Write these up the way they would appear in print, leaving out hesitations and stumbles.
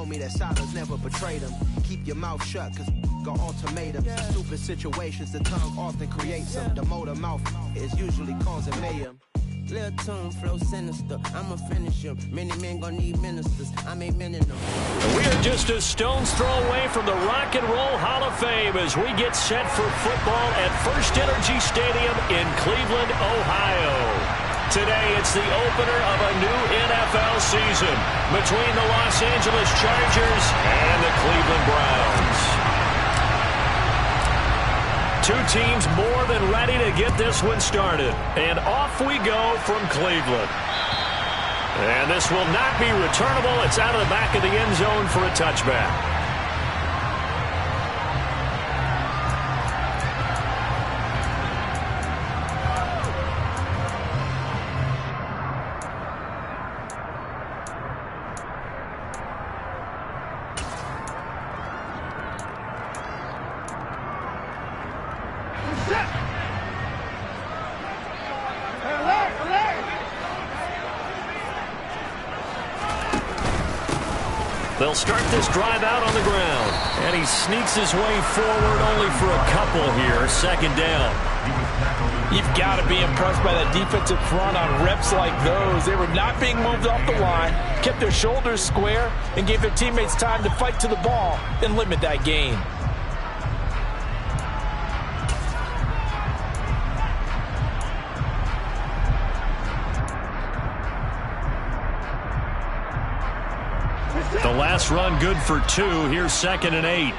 told me that silence never betrayed them. Keep your mouth shut, cause got ultimatums. Stupid situations, the tongue often creates them. The motor mouth is usually causing mayhem. Lil' tune, flow sinister, I'ma finish him. Many men gon' need ministers, I make men in them. We are just a stone's throw away from the Rock and Roll Hall of Fame as we get set for football at First Energy Stadium in Cleveland, Ohio. Today, it's the opener of a new NFL season between the Los Angeles Chargers and the Cleveland Browns. Two teams more than ready to get this one started. And off we go from Cleveland. And this will not be returnable. It's out of the back of the end zone for a touchback. They'll start this drive out on the ground. And he sneaks his way forward only for a couple here. Second down. You've got to be impressed by that defensive front on reps like those. They were not being moved off the line, kept their shoulders square, and gave their teammates time to fight to the ball and limit that gain. The last run good for 2. Here's 2nd and 8.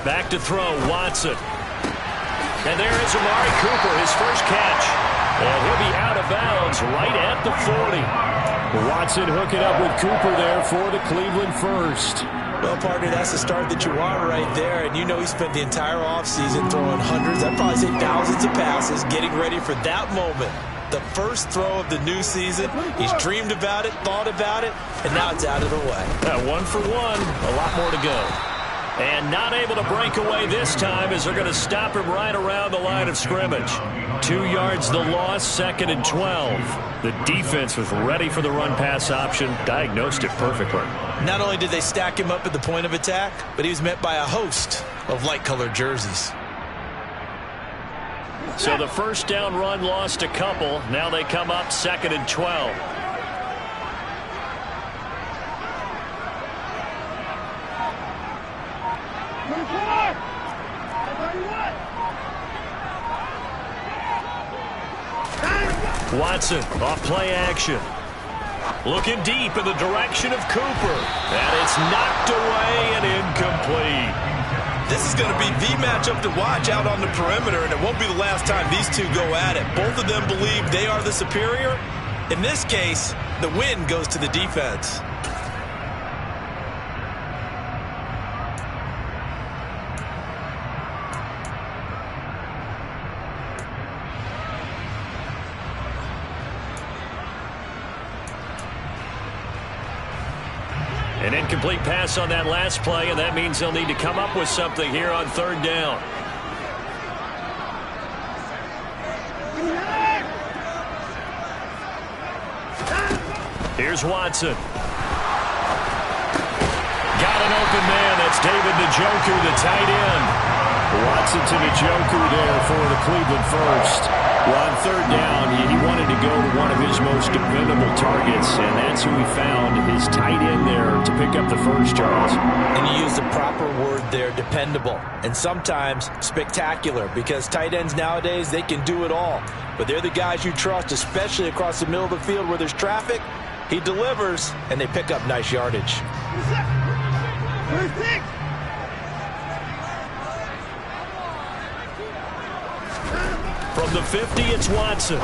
Back to throw, Watson. And there is Amari Cooper, his first catch. And he'll be out of bounds right at the 40. Watson hooking up with Cooper there for the Cleveland first. Well, partner, that's the start that you want right there. And you know he spent the entire offseason throwing hundreds, I'd probably say thousands of passes, getting ready for that moment. The first throw of the new season. He's dreamed about it, thought about it, and now it's out of the way. 1 for 1, a lot more to go. And not able to break away this time as they're going to stop him right around the line of scrimmage. 2 yards the loss, 2nd and 12. The defense was ready for the run-pass option, diagnosed it perfectly. Not only did they stack him up at the point of attack, but he was met by a host of light-colored jerseys. So the first down run lost a couple. Now they come up 2nd and 12. Watson off play action. Looking deep in the direction of Cooper. And it's knocked away and incomplete. This is going to be the matchup to watch out on the perimeter, and it won't be the last time these two go at it. Both of them believe they are the superior. In this case, the win goes to the defense. An incomplete pass on that last play, and that means they'll need to come up with something here on 3rd down. Here's Watson. Got an open man. That's David Njoku, the tight end. Watson to Njoku there for the Cleveland first. Well, on 3rd down, he wanted to go to one of his most dependable targets, and that's who he found, his tight end there, to pick up the first, Charles. And you use the proper word there, dependable, and sometimes spectacular, because tight ends nowadays, they can do it all. But they're the guys you trust, especially across the middle of the field where there's traffic. He delivers, and they pick up nice yardage. From the 50, it's Watson.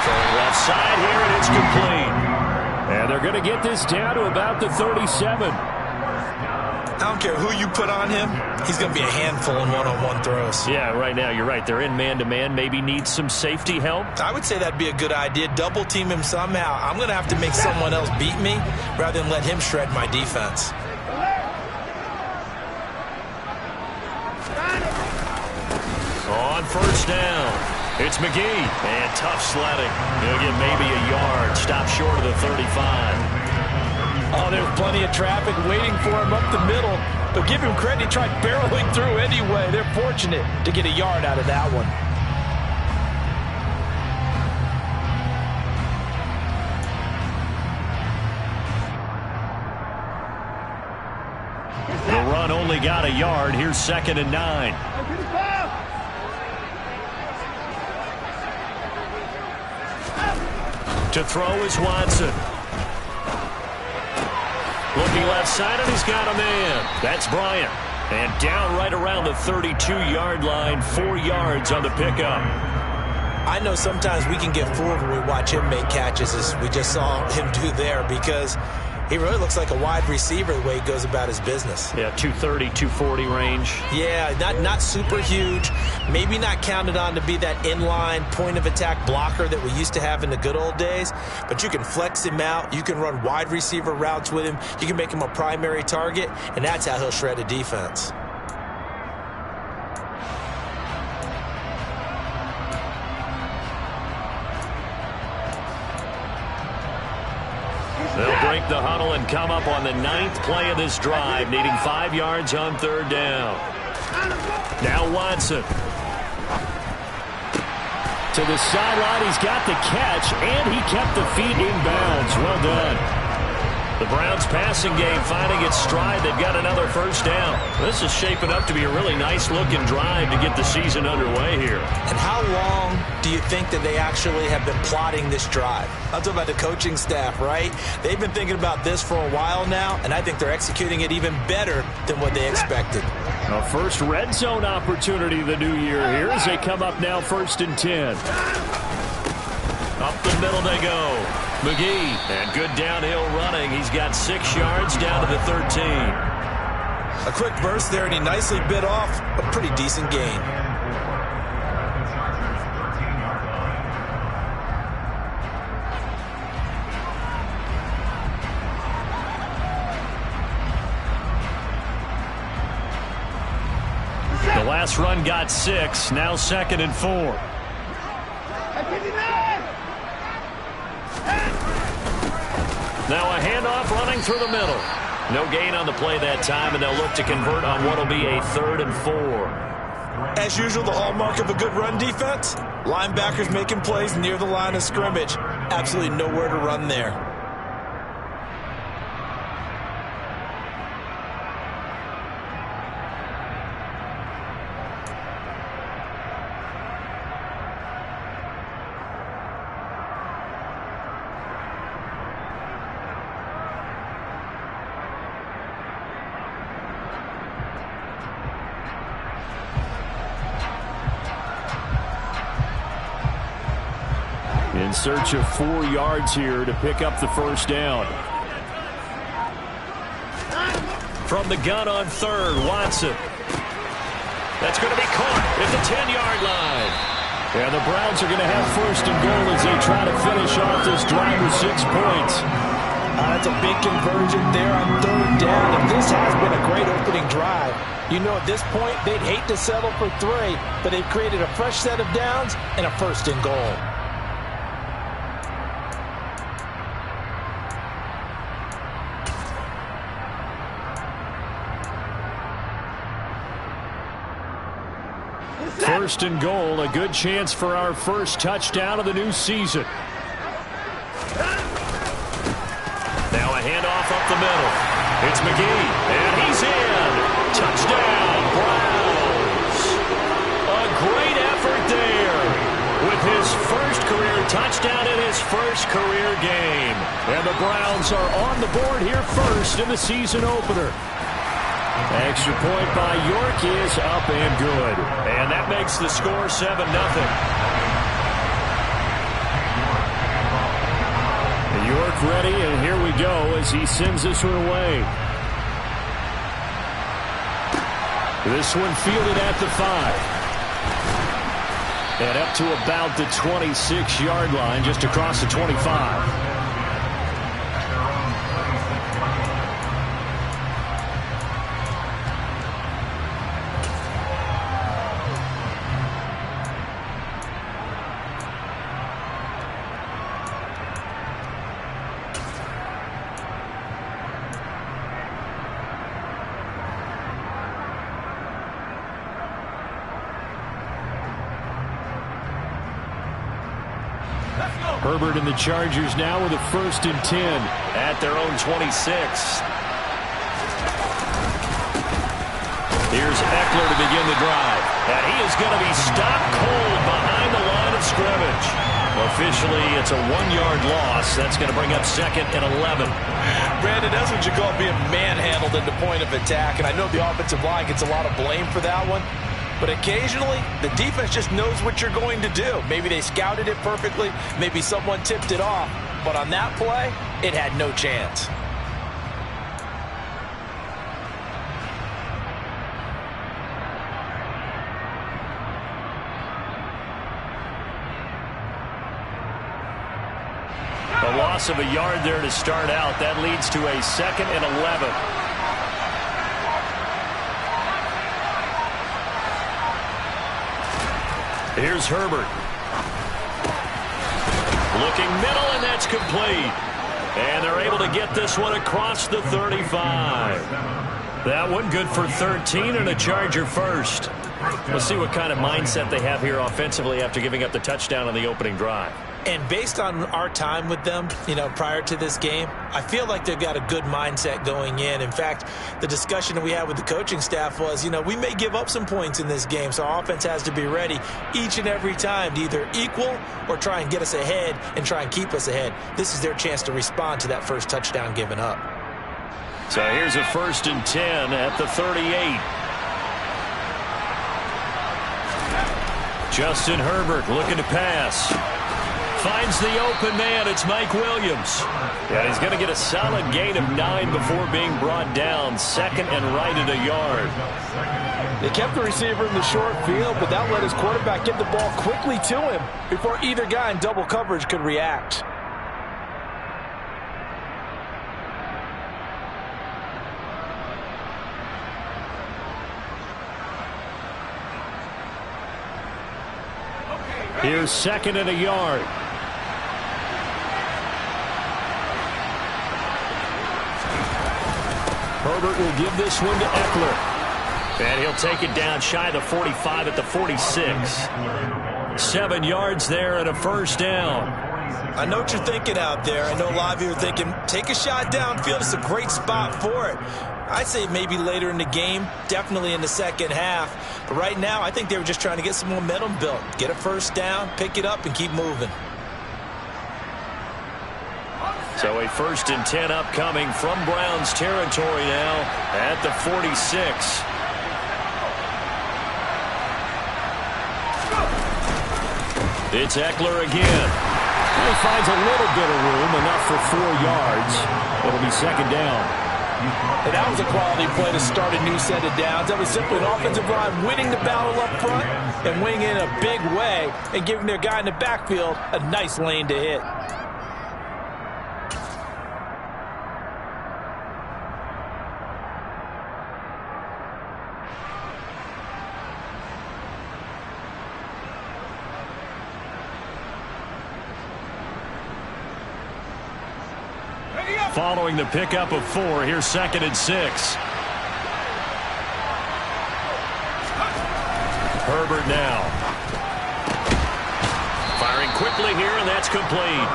Throwing left side here, and it's complete. And they're going to get this down to about the 37. I don't care who you put on him. He's going to be a handful in one-on-one throws. Yeah, right now, you're right. They're in man-to-man. Maybe needs some safety help. I would say that'd be a good idea. Double team him somehow. I'm going to have to make someone else beat me rather than let him shred my defense. On 1st down. It's McGee, and tough sledding. He'll get maybe a yard, stop short of the 35. Oh, there's plenty of traffic waiting for him up the middle, but give him credit, he tried barreling through anyway. They're fortunate to get a yard out of that one. The run only got a yard. Here's 2nd and 9. To throw is Watson. Looking left side, and he's got a man. That's Bryant. And down right around the 32-yard line, 4 yards on the pickup. I know sometimes we can get fooled when we watch him make catches, as we just saw him do there, because he really looks like a wide receiver the way he goes about his business. Yeah, 230, 240 range. Yeah, not super huge. Maybe not counted on to be that inline point-of-attack blocker that we used to have in the good old days. But you can flex him out. You can run wide receiver routes with him. You can make him a primary target, and that's how he'll shred a defense. They'll break the huddle and come up on the 9th play of this drive, needing 5 yards on 3rd down. Now Watson. To the sideline, he's got the catch, and he kept the feet in bounds. Well done. The Browns' passing game finding its stride. They've got another 1st down. This is shaping up to be a really nice-looking drive to get the season underway here. And how long do you think that they actually have been plotting this drive? I'm talking about the coaching staff, right? They've been thinking about this for a while now, and I think they're executing it even better than what they expected. A first red zone opportunity the new year here as they come up now 1st and 10. Up the middle they go. McGee, and good downhill running. He's got 6 yards down to the 13. A quick burst there, and he nicely bit off a pretty decent gain. The last run got 6, now 2nd and 4. Now a handoff running through the middle. No gain on the play that time, and they'll look to convert on what will be a 3rd and 4. As usual, the hallmark of a good run defense, linebackers making plays near the line of scrimmage. Absolutely nowhere to run there. In search of 4 yards here to pick up the 1st down. From the gun on 3rd, Watson. That's going to be caught at the 10-yard line. And the Browns are going to have 1st and goal as they try to finish off this drive with 6 points. That's a big conversion there on 3rd down, and this has been a great opening drive. You know, at this point, they'd hate to settle for 3, but they've created a fresh set of downs and a 1st and goal. First and goal, a good chance for our first touchdown of the new season. Now a handoff up the middle. It's McGee, and he's in. Touchdown, Browns. A great effort there with his first career touchdown in his first career game. And the Browns are on the board here first in the season opener. Extra point by York is up and good. And that makes the score 7-0. York ready, and here we go as he sends this one away. This one fielded at the 5. And up to about the 26-yard line, just across the 25. Herbert and the Chargers now with a 1st and 10 at their own 26. Here's Eckler to begin the drive. And he is going to be stopped cold behind the line of scrimmage. Officially, it's a 1-yard loss. That's going to bring up 2nd and 11. Brandon, that's what you call being manhandled at the point of attack. And I know the offensive line gets a lot of blame for that one. But occasionally, the defense just knows what you're going to do. Maybe they scouted it perfectly. Maybe someone tipped it off. But on that play, it had no chance. A loss of a yard there to start out. That leads to a 2nd and 11. Here's Herbert. Looking middle, and that's complete. And they're able to get this one across the 35. That one good for 13 and a Charger first. We'll see what kind of mindset they have here offensively after giving up the touchdown on the opening drive. And based on our time with them, prior to this game, I feel like they've got a good mindset going in. In fact, the discussion that we had with the coaching staff was, we may give up some points in this game, so our offense has to be ready each and every time to either equal or try and get us ahead and try and keep us ahead. This is their chance to respond to that first touchdown given up. So here's a 1st and 10 at the 38. Justin Herbert looking to pass. Finds the open man. It's Mike Williams. And he's going to get a solid gain of 9 before being brought down. 2nd and right at a yard. They kept the receiver in the short field, but that let his quarterback get the ball quickly to him before either guy in double coverage could react. Here's 2nd and a yard. Herbert will give this one to Eckler. And he'll take it down shy of the 45 at the 46. 7 yards there and a 1st down. I know what you're thinking out there. I know a lot of you are thinking, take a shot downfield. It's a great spot for it. I'd say maybe later in the game, definitely in the second half. But right now, I think they were just trying to get some momentum built. Get a 1st down, pick it up, and keep moving. So a 1st and 10 upcoming from Browns territory now at the 46. It's Eckler again. He finds a little bit of room, enough for 4 yards. It'll be 2nd down. And that was a quality play to start a new set of downs. That was simply an offensive line winning the battle up front and winning in a big way and giving their guy in the backfield a nice lane to hit. Following the pickup of 4, here's 2nd and 6. Herbert now. Firing quickly here, and that's complete.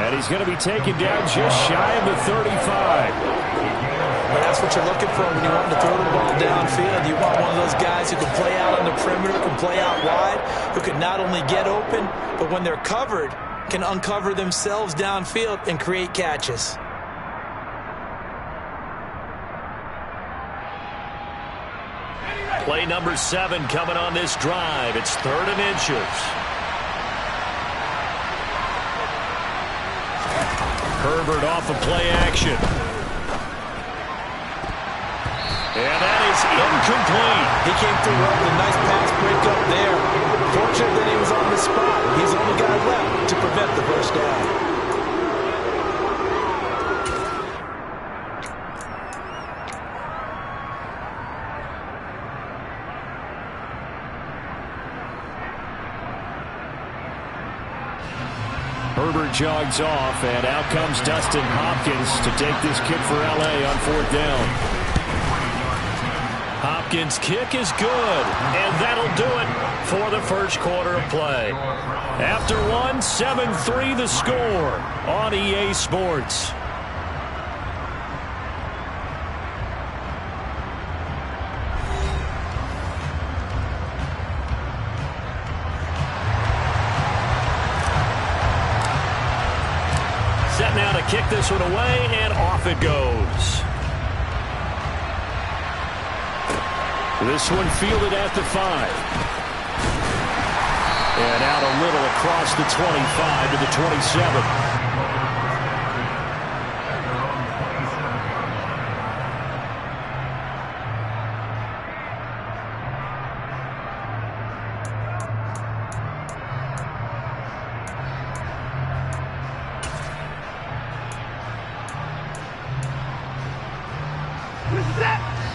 And he's going to be taken down just shy of the 35. Well, that's what you're looking for when you want to throw the ball downfield. You want one of those guys who can play out on the perimeter, can play out wide, who can not only get open, but when they're covered, can uncover themselves downfield and create catches. Play number 7 coming on this drive. It's 3rd and inches. Herbert off of play action. And that is incomplete. He came through well with a nice pass breakup there. Fortunate that he was on the spot. He's the only guy left to prevent the 1st down. Herbert jogs off, and out comes Dustin Hopkins to take this kick for L.A. on 4th down. Hopkins' kick is good, and that'll do it for the first quarter of play. After one, 7-3 the score on EA Sports. Set now to kick this one away, and off it goes. This one fielded at the 5. And out a little across the 25 to the 27.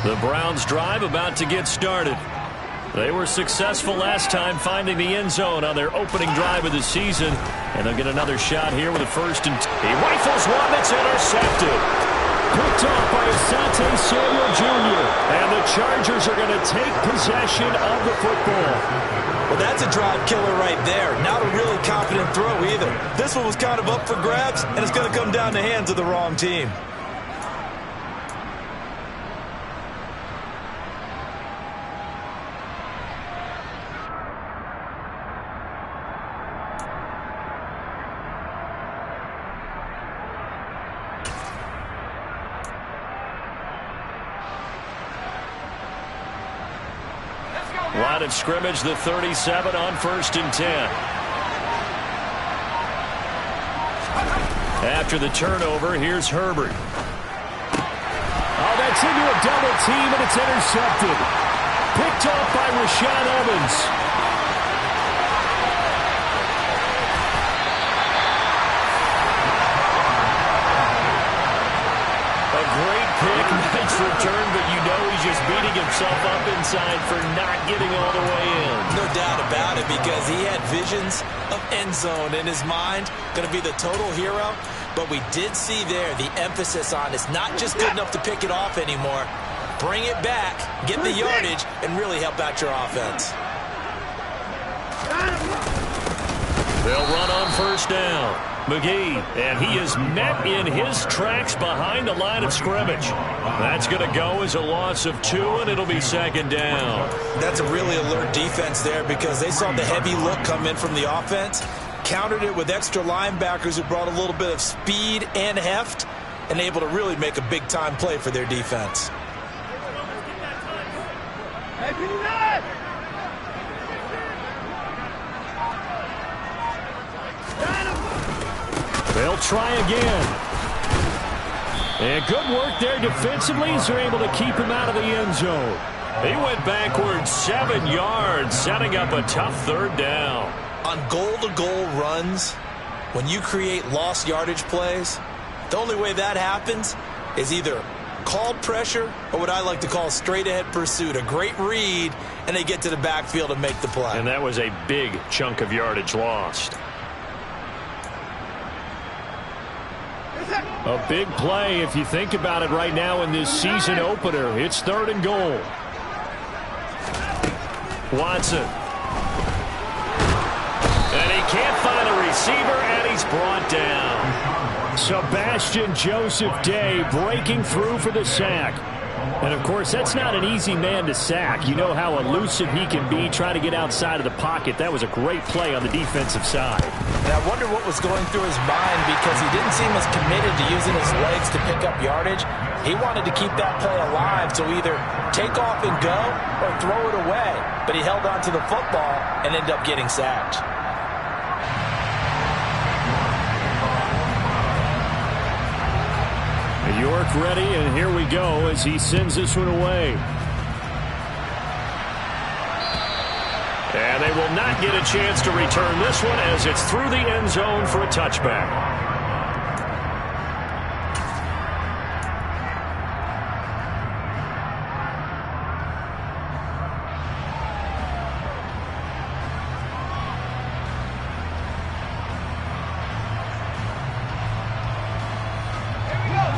The Browns drive about to get started. They were successful last time finding the end zone on their opening drive of the season. And they'll get another shot here with a 1st and 10. He rifles one that's intercepted. Picked off by Asante Samuel Jr. And the Chargers are going to take possession of the football. Well, that's a drive killer right there. Not a really confident throw either. This one was kind of up for grabs, and it's going to come down the hands of the wrong team. Line of scrimmage, the 37 on 1st and 10. After the turnover, here's Herbert. Oh, that's into a double team, and it's intercepted. Picked off by Rashaan Evans. A great pick, nice return, but you know he's just beating himself up inside for not getting all the way in. No doubt about it, because he had visions of end zone in his mind. Going to be the total hero. But we did see there the emphasis on it's not just good enough to pick it off anymore. Bring it back, get the yardage, and really help out your offense. They'll run on 1st down. McGee, and he is met in his tracks behind the line of scrimmage. That's going to go as a loss of 2, and it'll be 2nd down. That's a really alert defense there, because they saw the heavy look come in from the offense, countered it with extra linebackers who brought a little bit of speed and heft, and able to really make a big-time play for their defense. They'll try again. And good work there defensively as they're able to keep him out of the end zone. He went backwards 7 yards, setting up a tough 3rd down. On goal-to-goal runs, when you create lost yardage plays, the only way that happens is either called pressure or what I like to call straight-ahead pursuit. A great read, and they get to the backfield and make the play. And that was a big chunk of yardage lost. A big play if you think about it right now in this season opener. It's 3rd and goal. Watson. And he can't find a receiver, and he's brought down. Sebastian Joseph Day breaking through for the sack. And, of course, that's not an easy man to sack. You know how elusive he can be trying to get outside of the pocket. That was a great play on the defensive side. And I wonder what was going through his mind, because he didn't seem as committed to using his legs to pick up yardage. He wanted to keep that play alive, so either take off and go or throw it away. But he held on to the football and ended up getting sacked. York ready, and here we go as he sends this one away. And they will not get a chance to return this one as it's through the end zone for a touchback.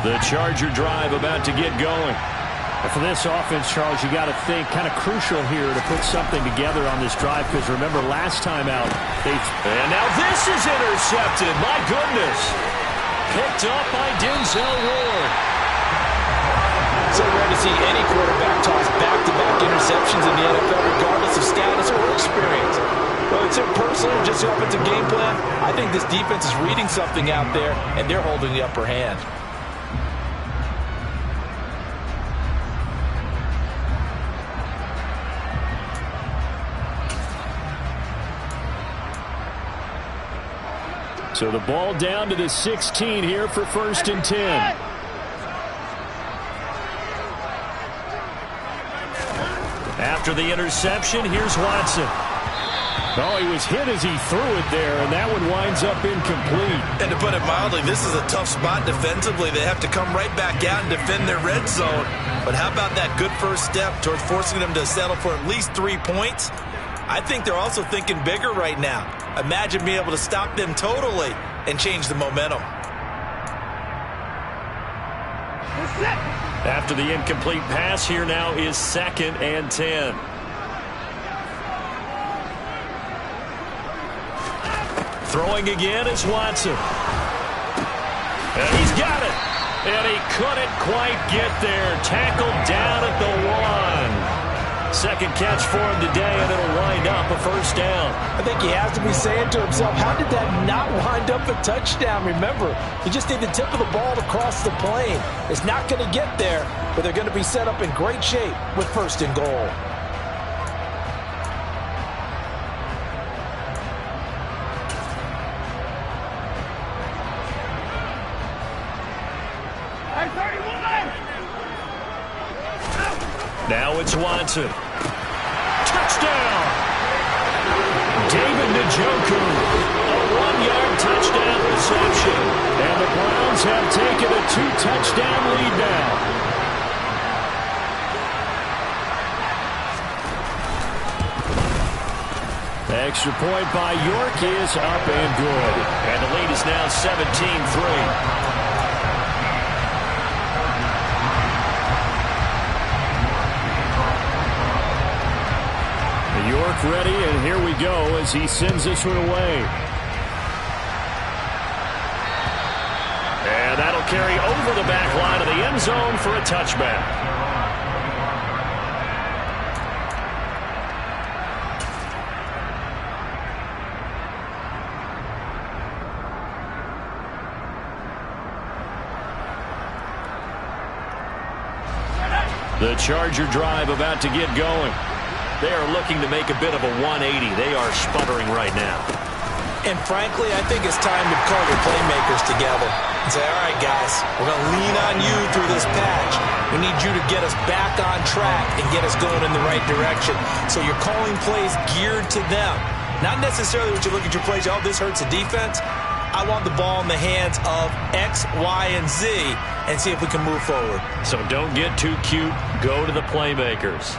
The Charger drive about to get going. And for this offense, Charles, you got to think kind of crucial here to put something together on this drive, because remember last time out, and now this is intercepted. My goodness. Picked up by Denzel Ward. So rare to see any quarterback toss back-to-back interceptions in the NFL, regardless of status or experience. Whether it's him personally or just the offensive game plan, I think this defense is reading something out there, and they're holding the upper hand. So the ball down to the 16 here for 1st and 10. After the interception, here's Watson. Oh, he was hit as he threw it there, and that one winds up incomplete. And to put it mildly, this is a tough spot defensively. They have to come right back out and defend their red zone. But how about that good first step towards forcing them to settle for at least 3 points? I think they're also thinking bigger right now. Imagine being able to stop them totally and change the momentum. After the incomplete pass, here now is 2nd and 10. Throwing again is Watson. And he's got it. And he couldn't quite get there. Tackled down at the 1. Second catch for him today, and it'll wind up a 1st down. I think he has to be saying to himself, how did that not wind up a touchdown? Remember, he just need the tip of the ball to cross the plane. It's not going to get there, but they're going to be set up in great shape with 1st and goal. Now it's Watson. Touchdown! David Njoku. A 1-yard touchdown reception. And the Browns have taken a 2-touchdown lead now. Extra point by York is up and good. And the lead is now 17-3. York ready, and here we go as he sends this one away. And that'll carry over the back line of the end zone for a touchback. The Charger drive about to get going. They are looking to make a bit of a 180. They are sputtering right now. And frankly, I think it's time to call your playmakers together and say, all right, guys, we're going to lean on you through this patch. We need you to get us back on track and get us going in the right direction. So you're calling plays geared to them. Not necessarily when you look at your plays, oh, this hurts the defense. I want the ball in the hands of X, Y, and Z and see if we can move forward. So don't get too cute. Go to the playmakers.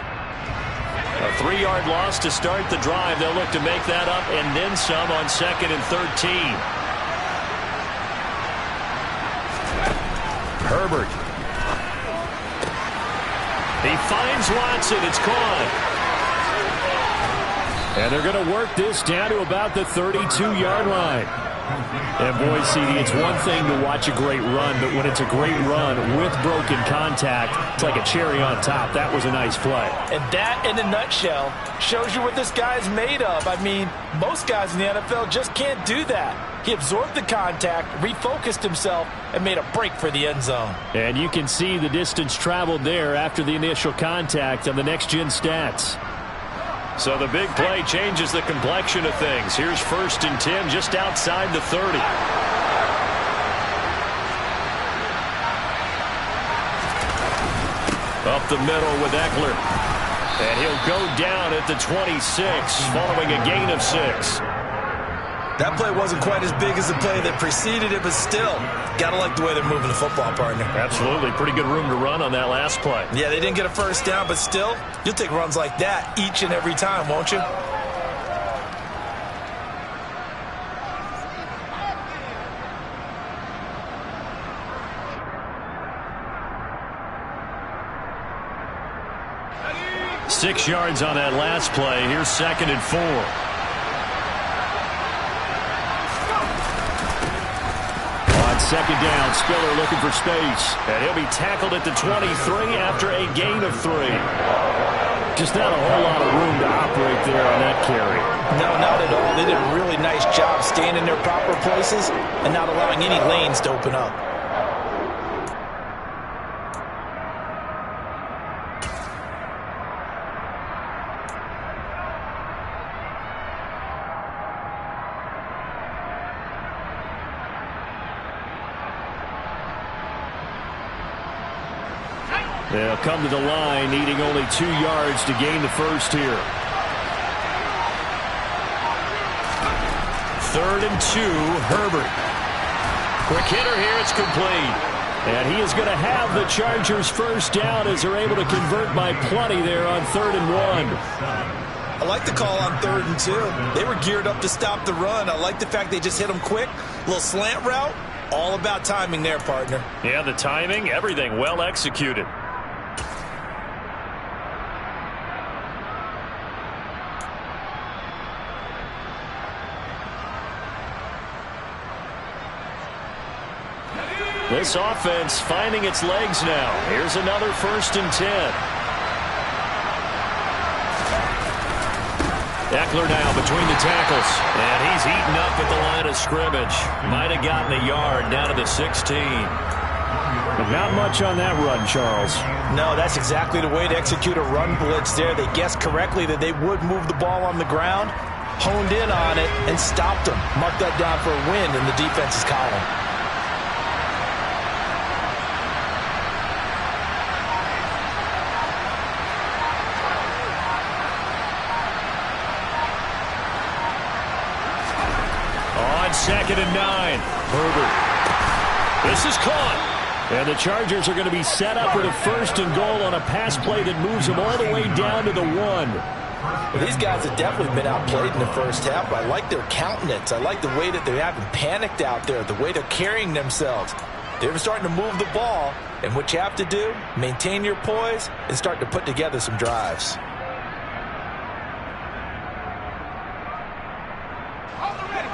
A 3-yard loss to start the drive. They'll look to make that up and then some on 2nd and 13. Herbert. He finds Watson. It's caught. And they're going to work this down to about the 32-yard line. And boy, CD, it's one thing to watch a great run, but when it's a great run with broken contact, it's like a cherry on top. That was a nice play. And that, in a nutshell, shows you what this guy is made of. I mean, most guys in the NFL just can't do that. He absorbed the contact, refocused himself, and made a break for the end zone. And you can see the distance traveled there after the initial contact on the next-gen stats. So the big play changes the complexion of things. Here's 1st and 10 just outside the 30. Up the middle with Eckler. And he'll go down at the 26 following a gain of 6. That play wasn't quite as big as the play that preceded it, but still, got to like the way they're moving the football, partner. Absolutely. Pretty good room to run on that last play. Yeah, they didn't get a 1st down, but still, you'll take runs like that each and every time, won't you? 6 yards on that last play. Here's 2nd and 4. On 2nd down, Spiller looking for space. And he'll be tackled at the 23 after a gain of 3. Just not a whole lot of room to operate there on that carry. No, not at all. They did a really nice job staying in their proper places and not allowing any lanes to open up. They'll come to the line, needing only 2 yards to gain the first here. 3rd and 2, Herbert. Quick hitter here, it's complete. And he is going to have the Chargers first down as they're able to convert by plenty there on 3rd and 1. I like the call on 3rd and 2. They were geared up to stop the run. I like the fact they just hit them quick. A little slant route. All about timing there, partner. Yeah, the timing, everything well executed. This offense finding its legs now. Here's another 1st and 10. Eckler now between the tackles. And he's eaten up at the line of scrimmage. Might have gotten a yard down to the 16. But not much on that run, Charles. No, that's exactly the way to execute a run blitz there. They guessed correctly that they would move the ball on the ground, honed in on it, and stopped them. Marked that down for a win in the defense's column. On 2nd and 9, Herbert. This is caught. And the Chargers are going to be set up with a 1st and goal on a pass play that moves them all the way down to the 1. Well, these guys have definitely been outplayed in the first half. I like their countenance. I like the way that they haven't panicked out there, the way they're carrying themselves. They're starting to move the ball, and what you have to do, maintain your poise and start to put together some drives.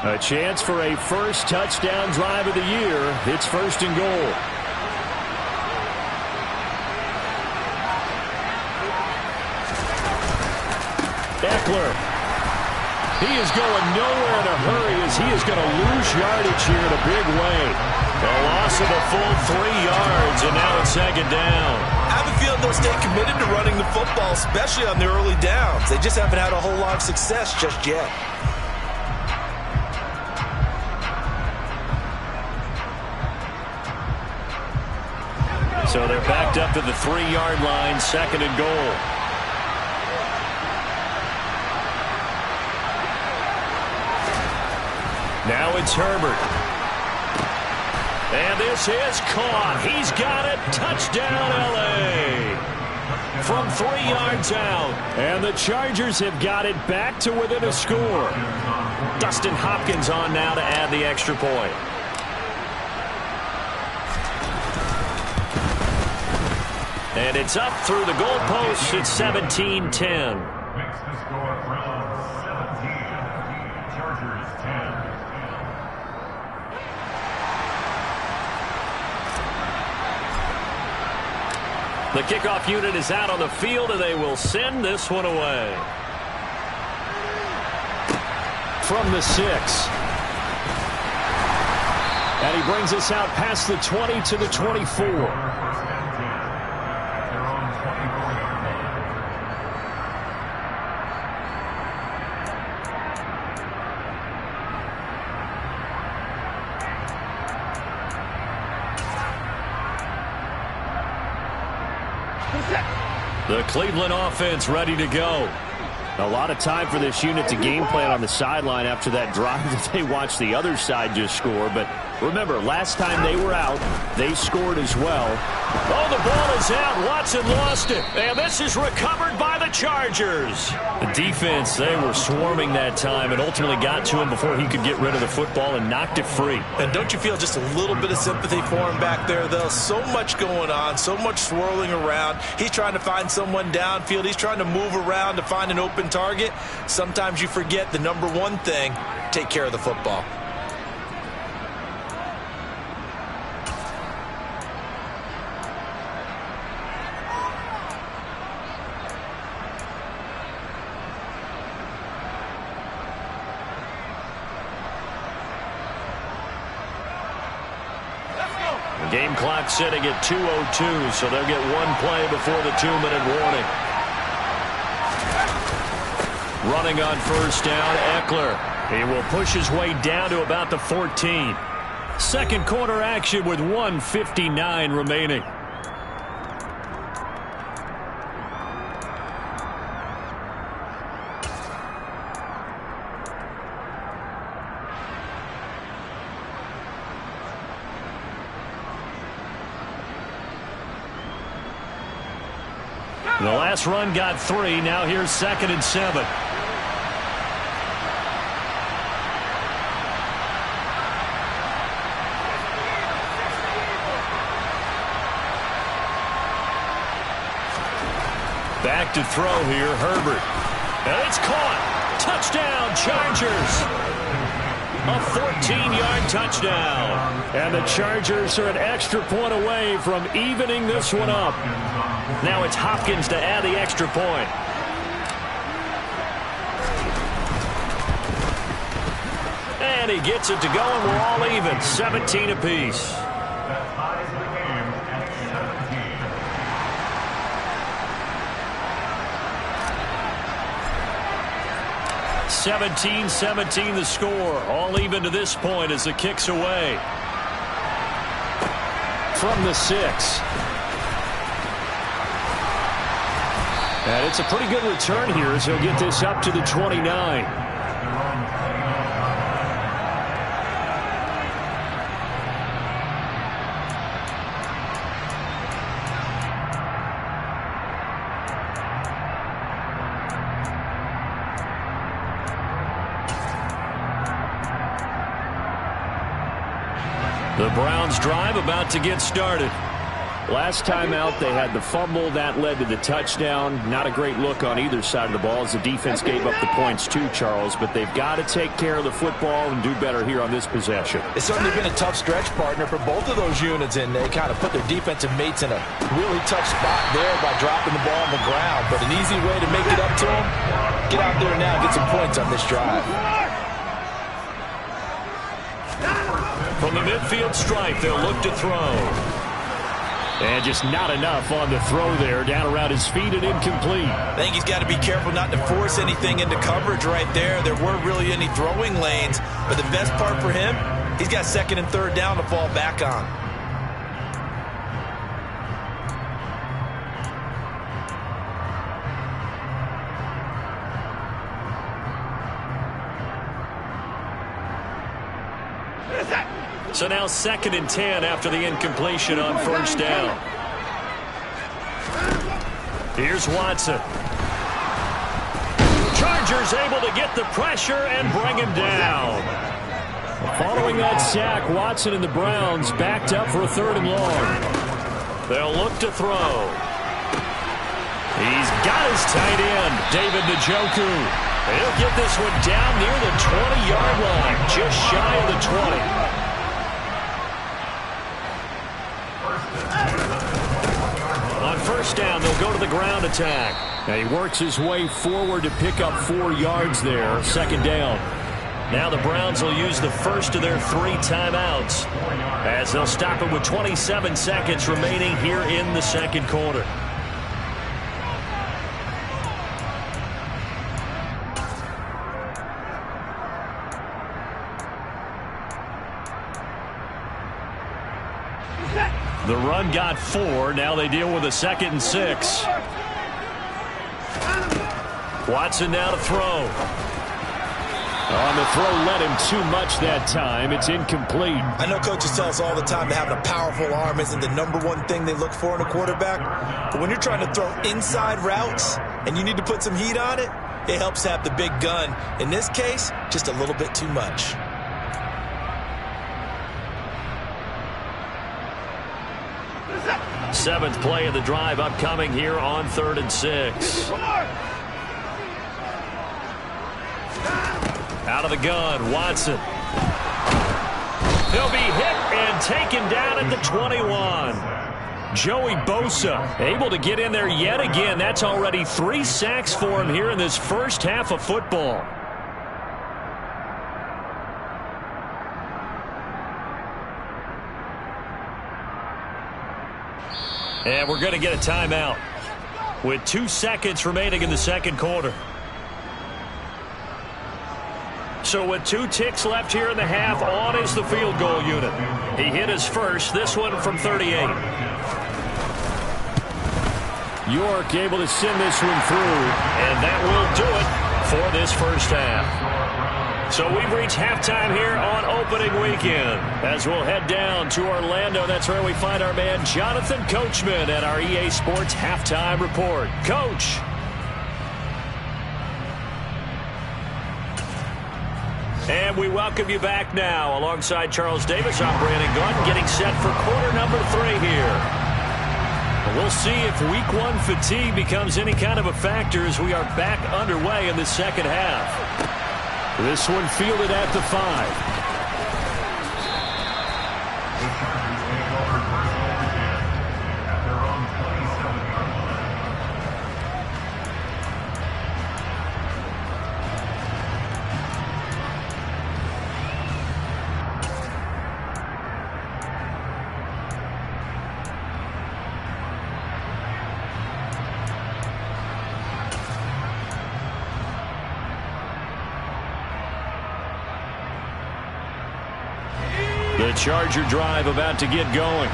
A chance for a first touchdown drive of the year. It's 1st and goal. Eckler. He is going nowhere in a hurry as he is going to lose yardage here in a big way. A loss of a full 3 yards, and now it's 2nd down. I have a feeling they'll stay committed to running the football, especially on the early downs. They just haven't had a whole lot of success just yet. So they're backed up to the 3-yard line, 2nd and goal. Now it's Herbert. And this is caught. He's got it. Touchdown, L.A. From 3 yards out. And the Chargers have got it back to within a score. Dustin Hopkins on now to add the extra point. And it's up through the goalposts. It's 17-10. The kickoff unit is out on the field, and they will send this one away. From the 6. And he brings us out past the 20 to the 24. The Cleveland offense ready to go. A lot of time for this unit to game plan on the sideline after that drive that they watched the other side just score. But Remember, last time they were out, they scored as well. Oh, the ball is out. Watson lost it. And this is recovered by the Chargers. The defense, they were swarming that time and ultimately got to him before he could get rid of the football and knocked it free. And don't you feel just a little bit of sympathy for him back there, though? So much going on, so much swirling around. He's trying to find someone downfield. He's trying to move around to find an open target. Sometimes you forget the number one thing, take care of the football. Game clock sitting at 2:02, so they'll get one play before the 2-minute warning. Running on first down, Eckler. He will push his way down to about the 14. Second quarter action with 1:59 remaining. The last run got 3. Now here's 2nd and 7. Back to throw here, Herbert. And it's caught. Touchdown, Chargers. A 14-yard touchdown. And the Chargers are an extra point away from evening this one up. Now it's Hopkins to add the extra point. And he gets it to go, and we're all even. 17 apiece. (17-17) the score. All even to this point as the kick's away. From the 6. And it's a pretty good return here as he'll get this up to the 29. The Browns drive about to get started. Last time out, they had the fumble. That led to the touchdown. Not a great look on either side of the ball as the defense gave up the points too, Charles. But they've got to take care of the football and do better here on this possession. It's certainly been a tough stretch, partner, for both of those units, and they kind of put their defensive mates in a really tough spot there by dropping the ball on the ground. But an easy way to make it up to them, get out there now and get some points on this drive. From the midfield stripe, they'll look to throw. And just not enough on the throw there. Down around his feet and incomplete. I think he's got to be careful not to force anything into coverage right there. There weren't really any throwing lanes. But the best part for him, he's got 2nd and 3rd down to fall back on. So now 2nd and 10 after the incompletion on first down. Here's Watson. Chargers able to get the pressure and bring him down. Following that sack, Watson and the Browns backed up for a 3rd and long. They'll look to throw. He's got his tight end, David Njoku. He'll get this one down near the 20-yard line, just shy of the 20. On first down, they'll go to the ground attack. Now he works his way forward to pick up 4 yards there. 2nd down. Now the Browns will use the first of their 3 timeouts as they'll stop it with 27 seconds remaining here in the 2nd quarter. The run got 4. Now they deal with a 2nd and 6. Watson now to throw. On the throw, led him too much that time. It's incomplete. I know coaches tell us all the time that having a powerful arm isn't the #1 thing they look for in a quarterback. But when you're trying to throw inside routes and you need to put some heat on it, it helps have the big gun. In this case, just a little bit too much. Seventh play of the drive upcoming here on 3rd and 6. Out of the gun, Watson. He'll be hit and taken down at the 21. Joey Bosa able to get in there yet again. That's already 3 sacks for him here in this first half of football. And we're going to get a timeout with 2 seconds remaining in the second quarter. So with 2 ticks left here in the half, on is the field goal unit. He hit his first, this one from 38. York able to send this one through, and that will do it for this first half. So we've reached halftime here on opening weekend. As we'll head down to Orlando, that's where we find our man Jonathan Coachman at our EA Sports Halftime Report. Coach. And we welcome you back now. Alongside Charles Davis, I'm Brandon Gunn, getting set for quarter number 3 here. We'll see if week 1 fatigue becomes any kind of a factor as we are back underway in the second half. This one fielded at the 5. The Charger drive about to get going.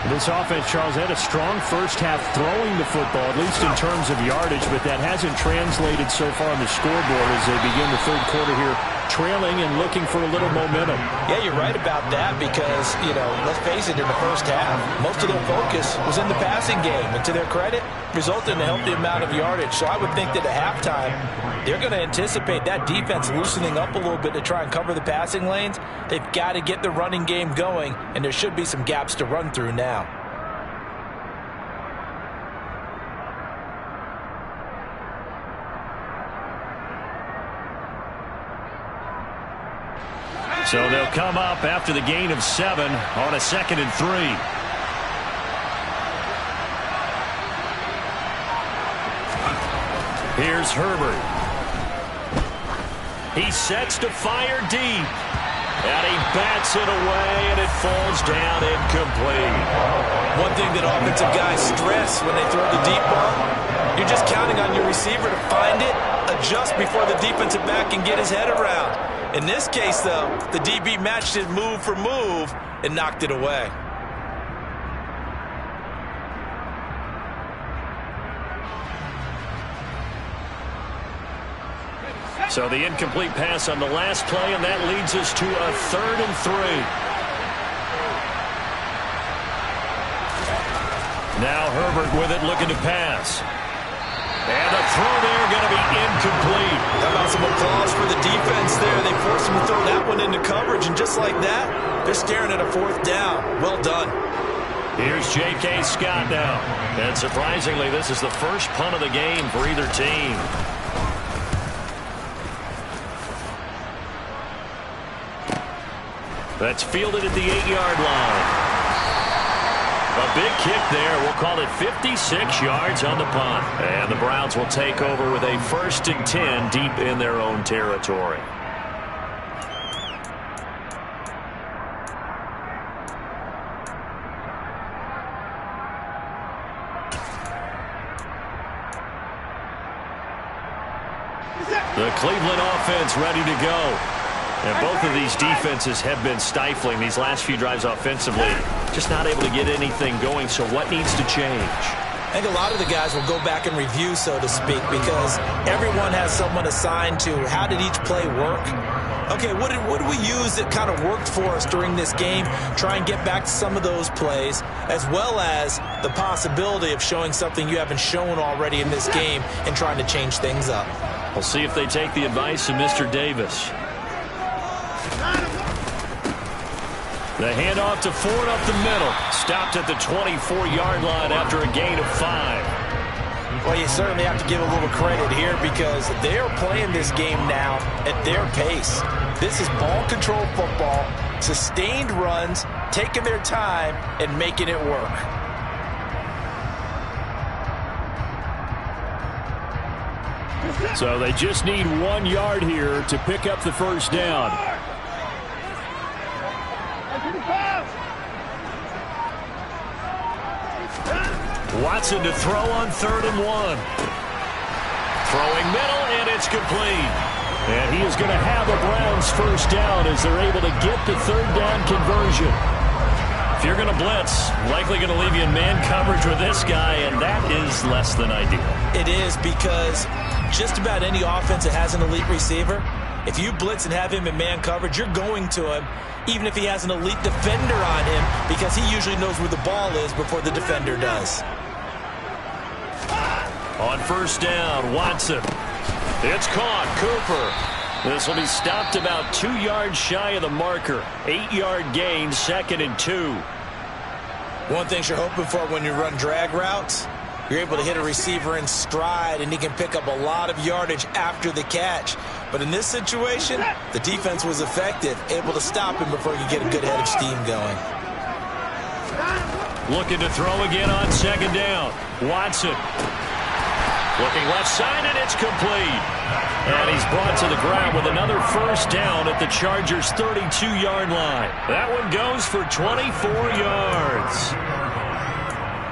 This offense, Charles, had a strong first half throwing the football, at least in terms of yardage, but that hasn't translated so far on the scoreboard as they begin the third quarter here, trailing and looking for a little momentum. Yeah, you're right about that because, let's face it, in the first half, most of their focus was in the passing game. And to their credit, resulted in a healthy amount of yardage. So I would think that at halftime, they're going to anticipate that defense loosening up a little bit to try and cover the passing lanes. They've got to get the running game going, and there should be some gaps to run through now. So they'll come up after the gain of 7 on a 2nd and 3. Here's Herbert. He sets to fire deep. And he bats it away, and it falls down incomplete. One thing that offensive guys stress when they throw the deep ball, you're just counting on your receiver to find it, adjust before the defensive back can get his head around. In this case, though, the DB matched it move for move and knocked it away. So the incomplete pass on the last play, and that leads us to a 3rd and 3. Now Herbert with it, looking to pass. And the throw there going to be incomplete. How about some applause for the defense there? They forced him to throw that one into coverage, and just like that, they're staring at a 4th down. Well done. Here's J.K. Scott now. And surprisingly, this is the first punt of the game for either team. That's fielded at the 8-yard line. A big kick there. We'll call it 56 yards on the punt. And the Browns will take over with a 1st and 10 deep in their own territory. The Cleveland offense ready to go. And both of these defenses have been stifling these last few drives offensively. Just not able to get anything going, so what needs to change? I think a lot of the guys will go back and review, so to speak, because everyone has someone assigned to how did each play work. Okay, what did we use that kind of worked for us during this game? Try and get back to some of those plays, as well as the possibility of showing something you haven't shown already in this game and trying to change things up. We'll see if they take the advice of Mr. Davis. The handoff to Ford up the middle. Stopped at the 24-yard line after a gain of 5. Well, you certainly have to give a little credit here because they're playing this game now at their pace. This is ball control football, sustained runs, taking their time, and making it work. So they just need 1 yard here to pick up the first down. Watson to throw on 3rd and 1. Throwing middle, and it's complete. And he is going to have a Browns first down as they're able to get the 3rd down conversion. If you're going to blitz, likely going to leave you in man coverage with this guy, and that is less than ideal. It is because just about any offense that has an elite receiver, if you blitz and have him in man coverage, you're going to him, even if he has an elite defender on him, because he usually knows where the ball is before the defender does. On first down, Watson. It's caught. Cooper. This will be stopped about 2 yards shy of the marker. 8-yard gain, 2nd and 2. One thing you're hoping for when you run drag routes, you're able to hit a receiver in stride, and he can pick up a lot of yardage after the catch. But in this situation, the defense was effective, able to stop him before you get a good head of steam going. Looking to throw again on 2nd down. Watson. Looking left side, and it's complete. And he's brought to the ground with another first down at the Chargers' 32-yard line. That one goes for 24 yards.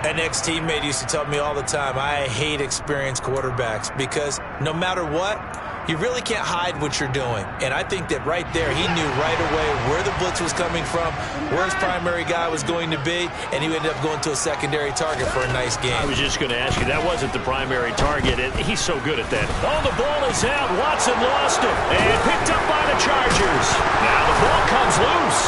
An ex-teammate used to tell me all the time, I hate experienced quarterbacks because no matter what, you really can't hide what you're doing. And I think that right there, he knew right away where the blitz was coming from, where his primary guy was going to be, and he ended up going to a secondary target for a nice game. I was just going to ask you, that wasn't the primary target, and he's so good at that. Oh, the ball is out. Watson lost it and picked up by the Chargers. Now the ball comes loose.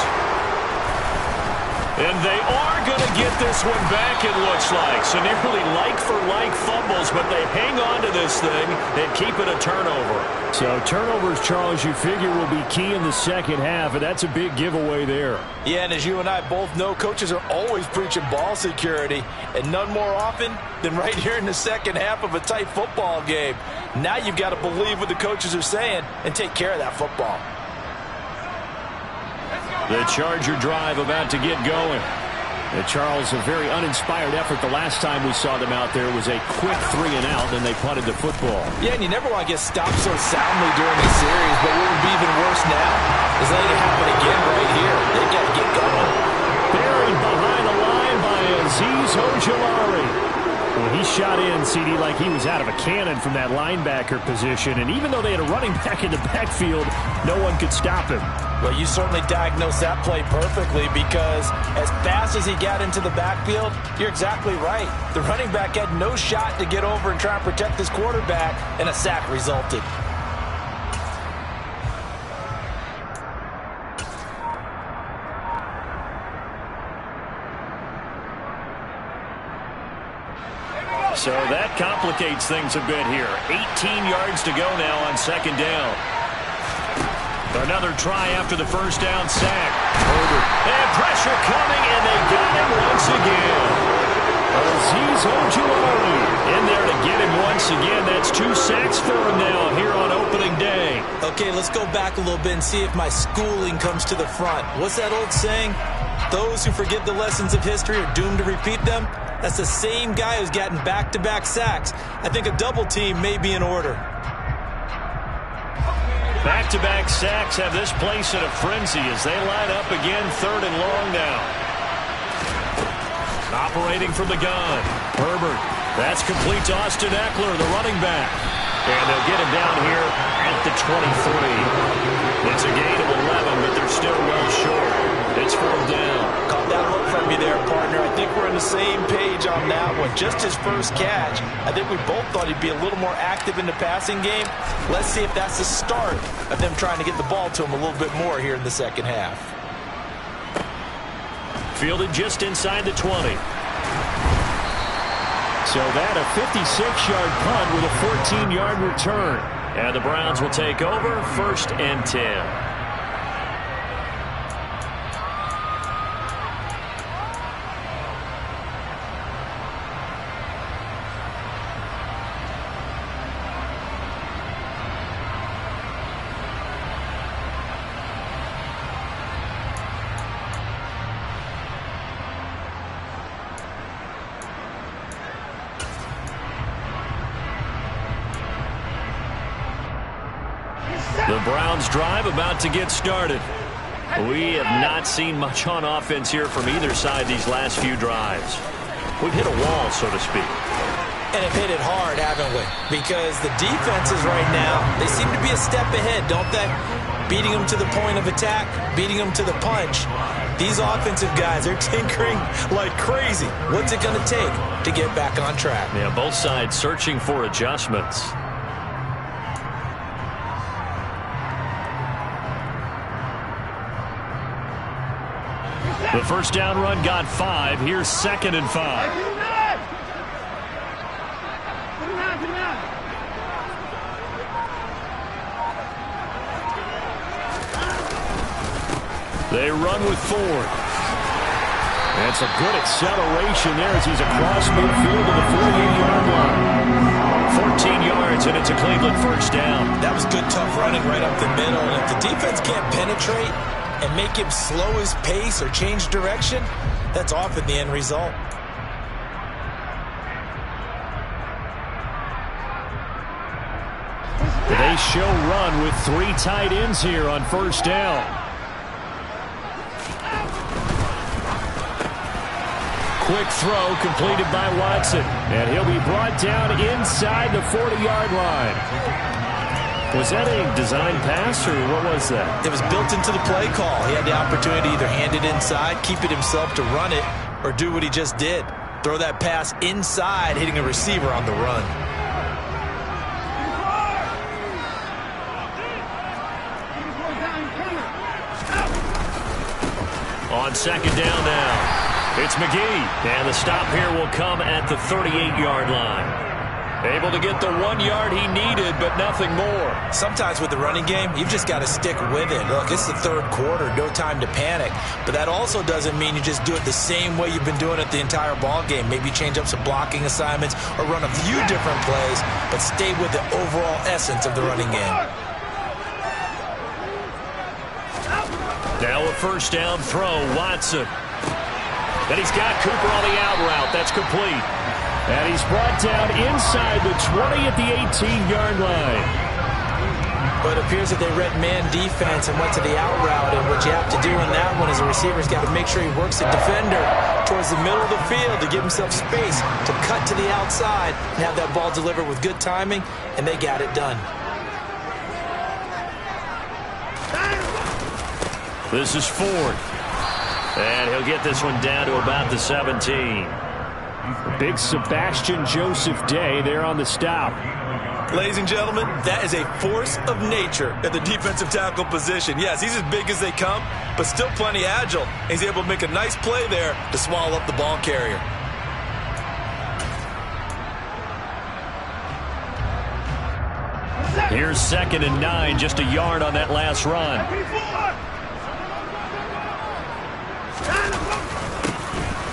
And they are going to get this one back, it looks like. So nearly like-for-like fumbles, but they hang on to this thing and keep it a turnover. So turnovers, Charles, you figure will be key in the second half, and that's a big giveaway there. Yeah, and as you and I both know, coaches are always preaching ball security, and none more often than right here in the second half of a tight football game. Now you've got to believe what the coaches are saying and take care of that football. The Charger drive about to get going. Charles, a very uninspired effort the last time we saw them out there was a quick 3 and out, and they punted the football. Yeah, and you never want to get stopped so soundly during the series, but what would be even worse now is letting it happen again right here. They got to get going. Buried behind the line by Azeez Ojulari. Well, he shot in, CD, like he was out of a cannon from that linebacker position, and even though they had a running back in the backfield, no one could stop him. Well, you certainly diagnosed that play perfectly because as fast as he got into the backfield, you're exactly right. The running back had no shot to get over and try and protect his quarterback, and a sack resulted. So that complicates things a bit here. 18 yards to go now on 2nd down. Another try after the first down sack. Herbert. And pressure coming, and they got him once again. Azeez Ojulari in there to get him once again. That's 2 sacks for him now here on opening day. Okay, let's go back a little bit and see if my schooling comes to the front. What's that old saying? Those who forget the lessons of history are doomed to repeat them. That's the same guy who's gotten back-to-back sacks. I think a double team may be in order. Back-to-back sacks have this place in a frenzy as they line up again 3rd and long now. Operating from the gun. Herbert. That's complete to Austin Eckler, the running back. And they'll get him down here at the 23. It's a gain of 11, but they're still well short. It's 4th down. Caught that look from you there, partner. I think we're in the same page on that one. Just his first catch. I think we both thought he'd be a little more active in the passing game. Let's see if that's the start of them trying to get the ball to him a little bit more here in the second half. Fielded just inside the 20. So that a 56-yard punt with a 14-yard return. And the Browns will take over 1st and 10. The Browns drive about to get started. We have not seen much on offense here from either side these last few drives. We've hit a wall, so to speak. And have hit it hard, haven't we? Because the defenses right now, they seem to be a step ahead, don't they? Beating them to the point of attack, beating them to the punch. These offensive guys are tinkering like crazy. What's it going to take to get back on track? Yeah, both sides searching for adjustments. The first down run got 5. Here's 2nd and 5. They run with Ford. That's a good acceleration there as he's across midfield to the 48-yard line. 14 yards, and it's a Cleveland first down. That was good, tough running right up the middle. And if the defense can't penetrate and make him slow his pace or change direction, that's often the end result. They show run with 3 tight ends here on first down. Quick throw completed by Watson, and he'll be brought down inside the 40-yard line. Was that a design pass, or what was that? It was built into the play call. He had the opportunity to either hand it inside, keep it himself to run it, or do what he just did. Throw that pass inside, hitting a receiver on the run. On 2nd down now, it's McGee. And the stop here will come at the 38-yard line. Able to get the 1 yard he needed, but nothing more. Sometimes with the running game, you've just got to stick with it. Look, it's the 3rd quarter, no time to panic. But that also doesn't mean you just do it the same way you've been doing it the entire ball game. Maybe change up some blocking assignments or run a few different plays, but stay with the overall essence of the running game. Now a first down throw, Watson. And he's got Cooper on the out route. That's complete. And he's brought down inside the 20 at the 18-yard line. But it appears that they read man defense and went to the out route. And what you have to do in that one is the receiver's got to make sure he works the defender towards the middle of the field to give himself space to cut to the outside and have that ball delivered with good timing, and they got it done. This is Ford. And he'll get this one down to about the 17. Big Sebastian Joseph Day there on the stop. Ladies and gentlemen, that is a force of nature at the defensive tackle position. Yes, he's as big as they come, but still plenty agile. He's able to make a nice play there to swallow up the ball carrier. Here's 2nd and 9, just a yard on that last run.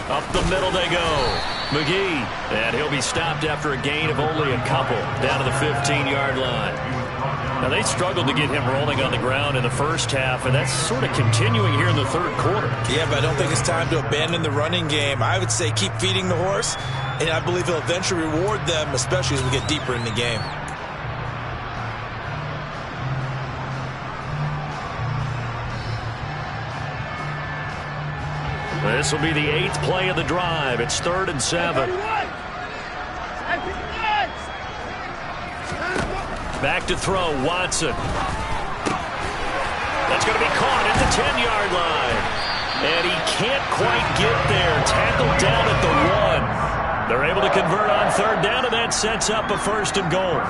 Up the middle they go. McGee, and he'll be stopped after a gain of only a couple down to the 15-yard line. Now, they struggled to get him rolling on the ground in the first half, and that's sort of continuing here in the 3rd quarter. Yeah, but I don't think it's time to abandon the running game. I would say keep feeding the horse, and I believe he'll eventually reward them, especially as we get deeper in the game. This will be the 8th play of the drive. It's 3rd and 7. Back to throw, Watson. That's going to be caught at the 10-yard line. And he can't quite get there. Tackled down at the to convert on third down, and that sets up a 1st and goal.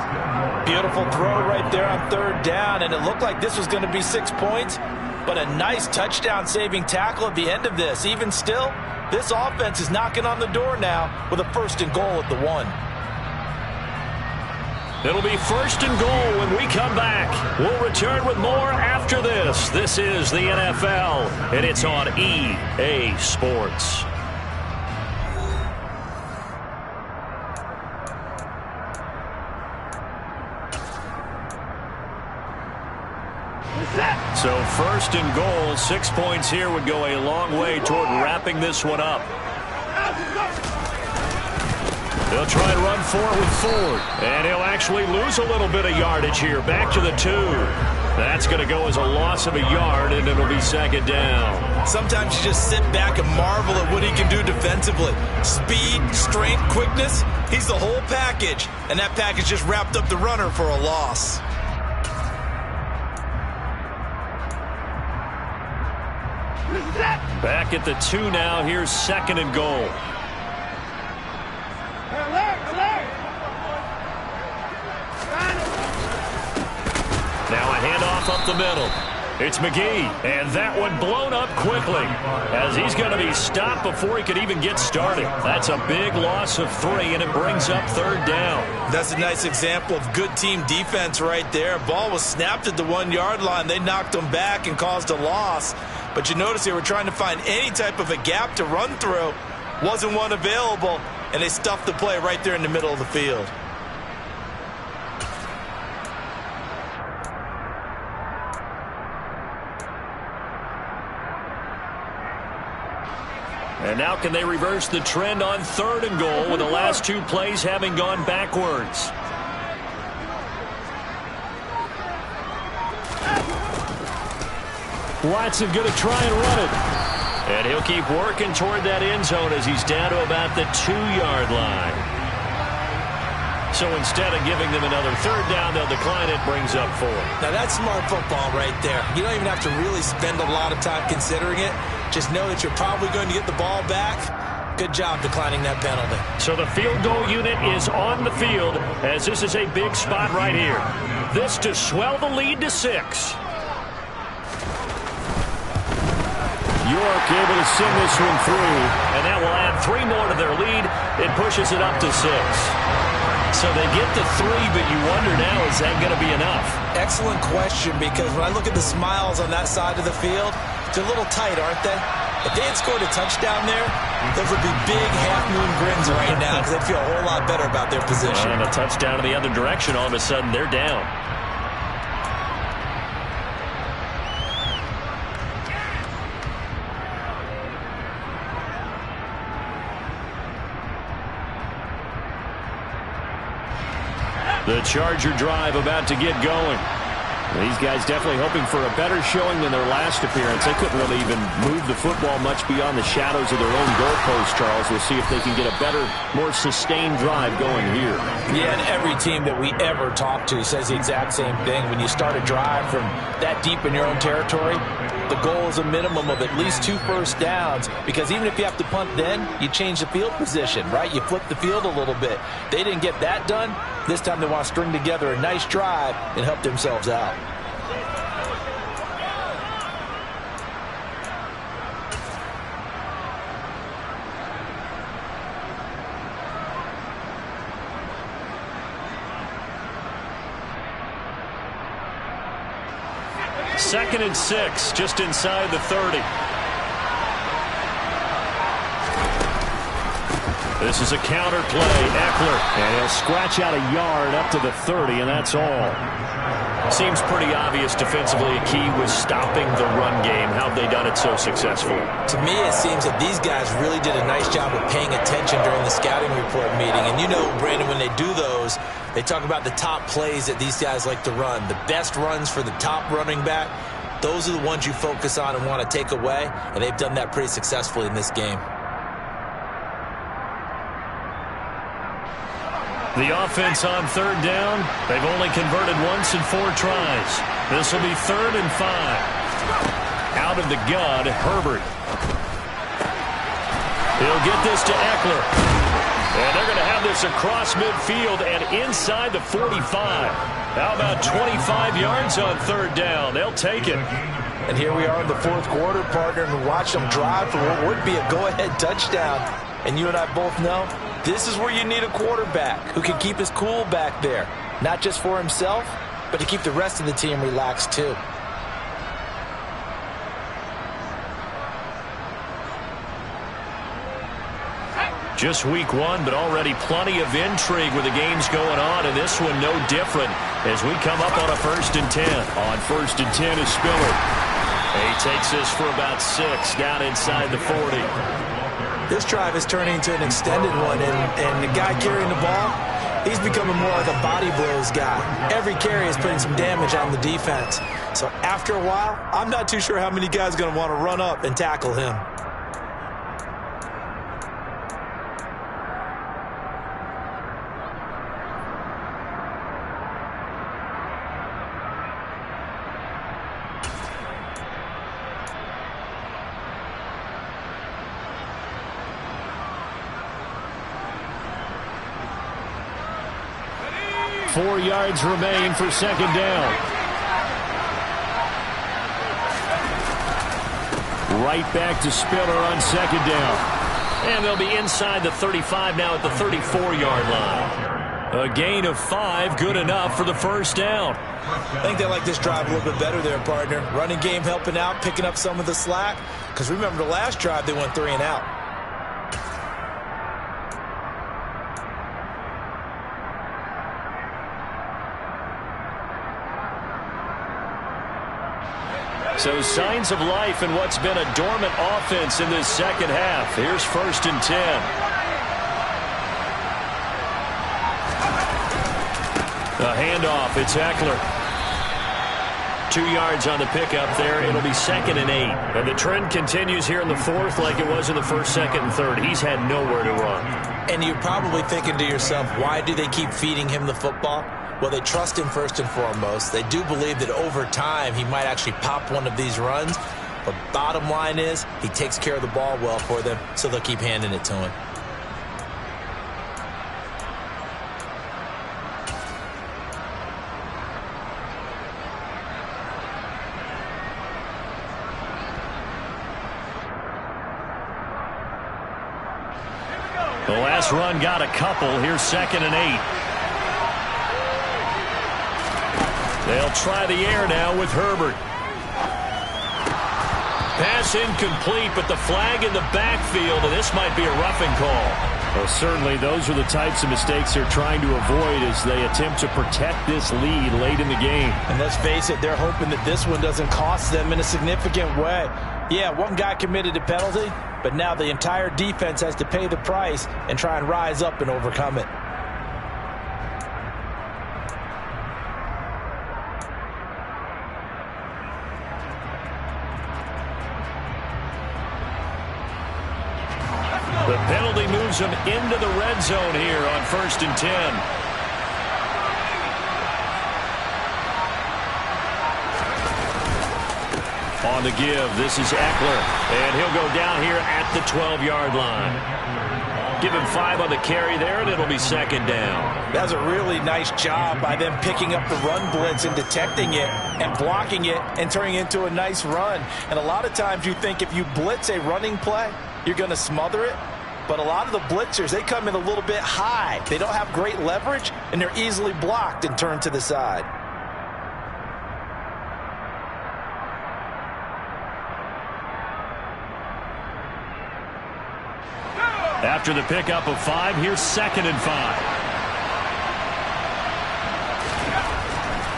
Beautiful throw right there on third down, and it looked like this was going to be 6 points, but a nice touchdown-saving tackle at the end of this. Even still, this offense is knocking on the door now with a 1st and goal at the 1. It'll be 1st and goal when we come back. We'll return with more after this. This is the NFL, and it's on EA Sports. So 1st and goal, 6 points here would go a long way toward wrapping this one up. They'll try and run forward with Ford. And he'll actually lose a little bit of yardage here. Back to the 2. That's going to go as a loss of a yard, and it'll be 2nd down. Sometimes you just sit back and marvel at what he can do defensively. Speed, strength, quickness. He's the whole package. And that package just wrapped up the runner for a loss. Back at the 2 now. Here's 2nd and goal. Now a handoff up the middle. It's McGee, and that one blown up quickly as he's going to be stopped before he could even get started. That's a big loss of 3, and it brings up 3rd down. That's a nice example of good team defense right there. Ball was snapped at the 1-yard line. They knocked him back and caused a loss. But you notice they were trying to find any type of a gap to run through. Wasn't one available, and they stuffed the play right there in the middle of the field. And now can they reverse the trend on 3rd and goal with the last 2 plays having gone backwards? Watson going to try and run it. And he'll keep working toward that end zone as he's down to about the 2-yard line. So instead of giving them another 3rd down, they'll decline it, brings up 4. Now that's smart football right there. You don't even have to really spend a lot of time considering it. Just know that you're probably going to get the ball back. Good job declining that penalty. So the field goal unit is on the field as this is a big spot right here. This to swell the lead to 6. York able to send this one through, and that will add 3 more to their lead. It pushes it up to 6. So they get the 3, but you wonder now, is that going to be enough? Excellent question, because when I look at the smiles on that side of the field, they're a little tight, aren't they? If they had scored a touchdown there, those would be big half-moon grins right now because they'd feel a whole lot better about their position. And a touchdown in the other direction, all of a sudden they're down. The Charger drive about to get going. These guys definitely hoping for a better showing than their last appearance. They couldn't really even move the football much beyond the shadows of their own goalpost, Charles. We'll see if they can get a better, more sustained drive going here. Yeah, and every team that we ever talk to says the exact same thing. When you start a drive from that deep in your own territory, the goal is a minimum of at least 2 first downs, because even if you have to punt then, you change the field position, right? You flip the field a little bit. They didn't get that done. This time they want to string together a nice drive and help themselves out. Second and 6, just inside the 30. This is a counter play. Eckler, and he'll scratch out a yard up to the 30, and that's all. Seems pretty obvious defensively. A key was stopping the run game. How have they done it so successfully? To me, it seems that these guys really did a nice job of paying attention during the scouting report meeting. And you know, Brandon, when they do those, they talk about the top plays that these guys like to run. The best runs for the top running back, those are the ones you focus on and want to take away. And they've done that pretty successfully in this game. The offense on 3rd down, they've only converted once in 4 tries. This will be 3rd and 5. Out of the gun, Herbert. He'll get this to Eckler. And they're going to have this across midfield and inside the 45. How about 25 yards on third down? They'll take it. And here we are in the fourth quarter, partner, and watch them drive for what would be a go-ahead touchdown. And you and I both know this is where you need a quarterback who can keep his cool back there. Not just for himself, but to keep the rest of the team relaxed too. Just week one, but already plenty of intrigue with the games going on, and this one no different as we come up on a 1st and 10. On 1st and 10 is Spiller. He takes this for about 6 down inside the 40. This drive is turning into an extended one, and the guy carrying the ball, he's becoming more like a body blows guy. Every carry is putting some damage on the defense. So after a while, I'm not too sure how many guys are going to want to run up and tackle him. Four yards remain for 2nd down. Right back to Spiller on 2nd down. And they'll be inside the 35 now at the 34-yard line. A gain of 5, good enough for the 1st down. I think they like this drive a little bit better there, partner. Running game helping out, picking up some of the slack. Because remember the last drive, they went 3 and out. So signs of life in what's been a dormant offense in this second half. Here's 1st and 10. A handoff. It's Eckler. 2 yards on the pickup there. It'll be 2nd and 8. And the trend continues here in the 4th like it was in the 1st, 2nd, and 3rd. He's had nowhere to run. And you're probably thinking to yourself, why do they keep feeding him the football? Well, they trust him first and foremost. They do believe that over time he might actually pop one of these runs. But bottom line is he takes care of the ball well for them, so they'll keep handing it to him. The last run got a couple. Here's 2nd and 8. They'll try the air now with Herbert. Pass incomplete, but the flag in the backfield, and this might be a roughing call. Well, certainly those are the types of mistakes they're trying to avoid as they attempt to protect this lead late in the game. And let's face it, they're hoping that this one doesn't cost them in a significant way. Yeah, one guy committed a penalty, but now the entire defense has to pay the price and try and rise up and overcome it. The penalty moves them into the red zone here on 1st and 10. On the give, this is Eckler, and he'll go down here at the 12-yard line. Give him 5 on the carry there, and it'll be 2nd down. That's a really nice job by them picking up the run blitz and detecting it and blocking it and turning it into a nice run. And a lot of times you think if you blitz a running play, you're going to smother it. But a lot of the blitzers, they come in a little bit high. They don't have great leverage, and they're easily blocked and turned to the side. After the pickup of 5, here's 2nd and 5.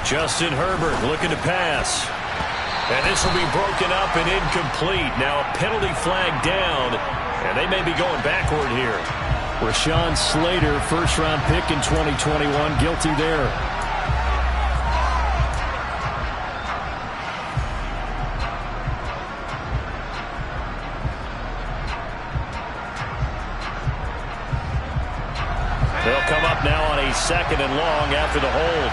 Justin Herbert looking to pass. And this will be broken up and incomplete. Now a penalty flag down, and they may be going backward here. Rashawn Slater, first-round pick in 2021, guilty there. They'll come up now on a 2nd and long after the hold.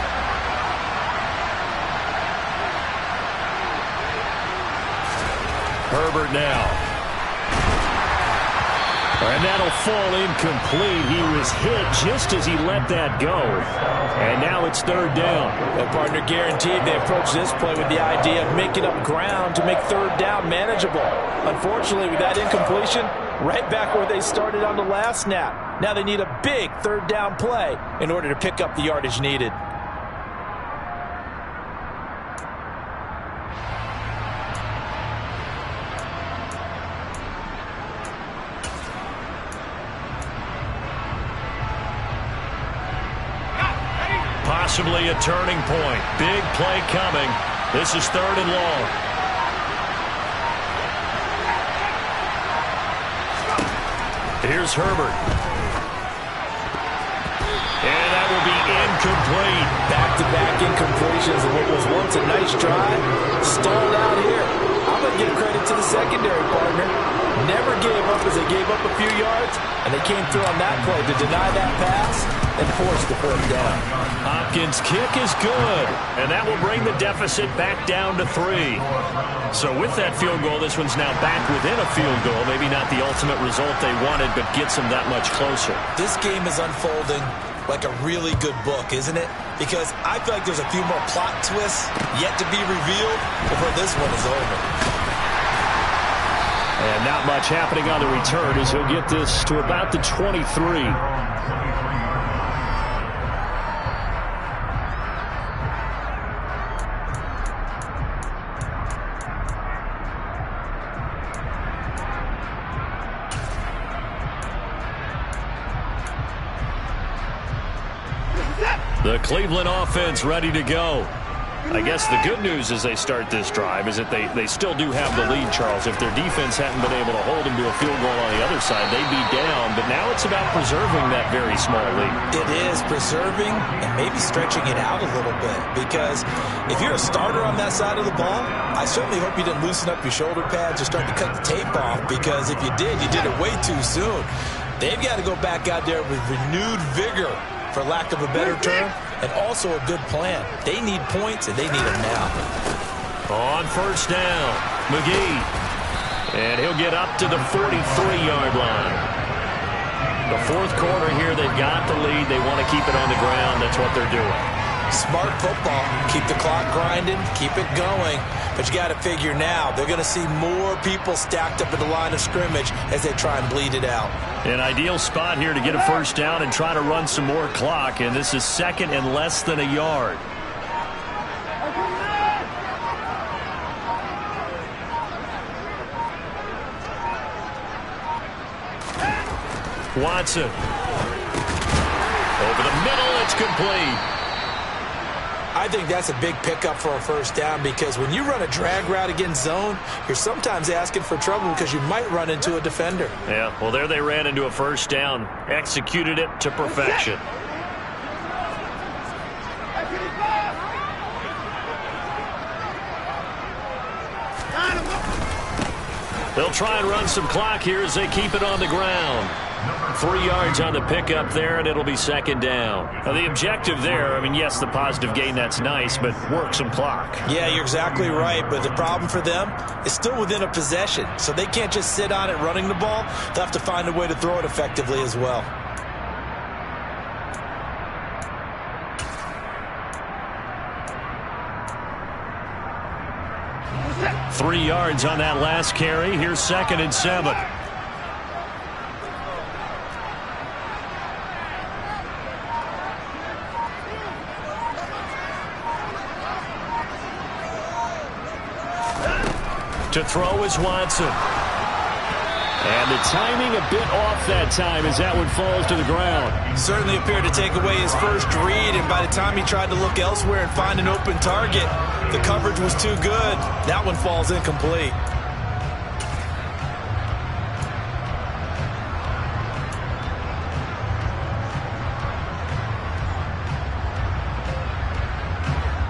Herbert now. And that'll fall incomplete. He was hit just as he let that go. And now it's third down. Well, partner, guaranteed they approach this play with the idea of making up ground to make third down manageable. Unfortunately, with that incompletion, right back where they started on the last snap. Now they need a big third down play in order to pick up the yardage needed. Possibly a turning point. Big play coming. This is third and long. Here's Herbert. And that will be incomplete. Back-to-back incompletions of what was once a nice drive. Stalled out here. I'm going to give credit to the secondary, partner. Never gave up as they gave up a few yards, and they came through on that play to deny that pass and force the fourth down. Hopkins' kick is good, and that will bring the deficit back down to 3. So with that field goal, this one's now back within a field goal. Maybe not the ultimate result they wanted, but gets them that much closer. This game is unfolding like a really good book, isn't it? Because I feel like there's a few more plot twists yet to be revealed before this one is over. And not much happening on the return as he'll get this to about the 23. The Cleveland offense ready to go. I guess the good news as they start this drive is that they still do have the lead, Charles. If their defense hadn't been able to hold them to a field goal on the other side, they'd be down. But now it's about preserving that very small lead. It is preserving and maybe stretching it out a little bit. Because if you're a starter on that side of the ball, I certainly hope you didn't loosen up your shoulder pads or start to cut the tape off. Because if you did it way too soon. They've got to go back out there with renewed vigor, for lack of a better term, and also a good plan. They need points, and they need them now. On first down, McGee. And he'll get up to the 43-yard line. The fourth quarter here, they've got the lead. They want to keep it on the ground. That's what they're doing. Smart football. Keep the clock grinding. Keep it going. But you got to figure now, they're going to see more people stacked up at the line of scrimmage as they try and bleed it out. An ideal spot here to get a first down and try to run some more clock. And this is second and less than a yard. Watson. Over the middle, it's complete. I think that's a big pickup for a first down because when you run a drag route against zone, you're sometimes asking for trouble because you might run into a defender. Yeah, well, there they ran into a first down. Executed it to perfection. They'll try and run some clock here as they keep it on the ground. 3 yards on the pickup there, and it'll be second down. Now, the objective there, I mean, yes, the positive gain, that's nice, but work some clock. Yeah, you're exactly right, but the problem for them is still within a possession, so they can't just sit on it running the ball. They'll have to find a way to throw it effectively as well. Three yards on that last carry. Here's second and 7. To throw is Watson. And the timing a bit off that time as that one falls to the ground. Certainly appeared to take away his first read, and by the time he tried to look elsewhere and find an open target, the coverage was too good. That one falls incomplete.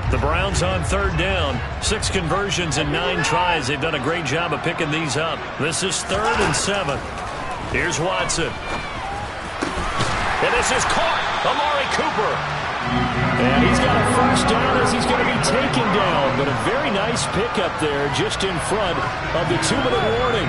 The Browns on third down. 6 conversions and 9 tries. They've done a great job of picking these up. This is third and 7. Here's Watson. And this is caught. Amari Cooper. And he's got a first down as he's going to be taken down. But a very nice pickup there just in front of the 2-minute warning.